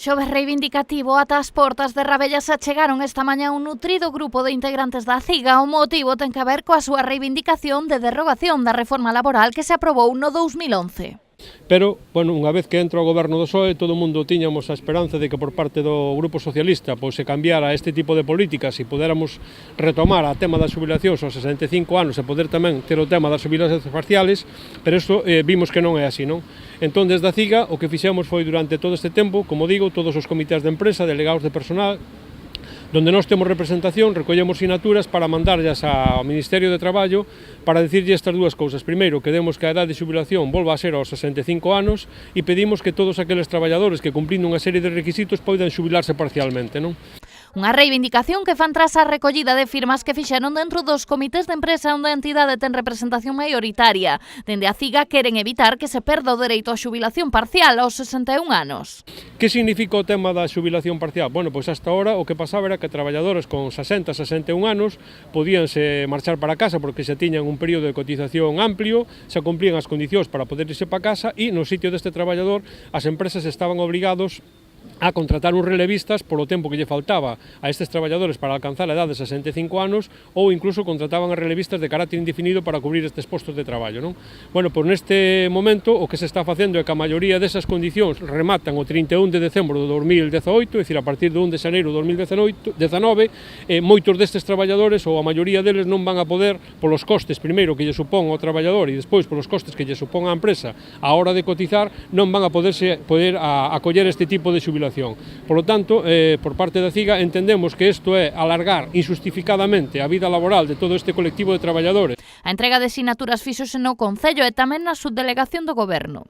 Xoves reivindicativo ata as portas de Rabellas achegaron esta mañá un nutrido grupo de integrantes da CIGA. O motivo ten que ver coa súa reivindicación de derrogación da reforma laboral que se aprobou no 2011. Pero, bueno, unha vez que entra o goberno do PSOE, todo o mundo tiñamos a esperanza de que por parte do Grupo Socialista se cambiara este tipo de políticas e podéramos retomar a tema das xubilacións aos 65 anos e poder tamén ter o tema das xubilacións parciales, pero isto vimos que non é así, non? Entón, desde a CIGA, o que fixemos foi durante todo este tempo, como digo, todos os comités de empresa, delegados de personal, donde nós temos representación, recollemos sinaturas para mandarllas ao Ministerio de Traballo para dicirlle estas dúas cousas. Primeiro, queremos que a edade de xubilación volva a ser aos 65 anos e pedimos que todos aqueles traballadores que cumprindo unha serie de requisitos poidan xubilarse parcialmente, non? Unha reivindicación que fan tras a recollida de firmas que fixeron dentro dos comités de empresa onde a entidade ten representación maioritaria. Dende a CIGA queren evitar que se perda o dereito á xubilación parcial aos 61 anos. Que significa o tema da xubilación parcial? Bueno, pois hasta ahora o que pasaba era que traballadores con 60, 61 anos podíanse marchar para casa porque xa tiñan un período de cotización amplio, xa cumplían as condicións para poder irse para casa e no sitio deste traballador as empresas estaban obrigados a contratar uns relevistas polo tempo que lle faltaba a estes traballadores para alcanzar a idade de 65 anos ou incluso contrataban a relevistas de carácter indefinido para cubrir estes postos de traballo, non? Bueno, pois neste momento o que se está facendo é que a maioría desas condicións rematan o 31 de decembro de 2018, é dicir, a partir do 1 de xaneiro de 2019, moitos destes traballadores ou a maioría deles non van a poder, polos costes primeiro que lle supón ao traballador e despois polos costes que lle supón á empresa a hora de cotizar, non van a poder acoller este tipo de xubilación. Por lo tanto, por parte da CIGA entendemos que isto é alargar injustificadamente a vida laboral de todo este colectivo de traballadores. A entrega de sinaturas fíxose no Concello e tamén na subdelegación do Goberno.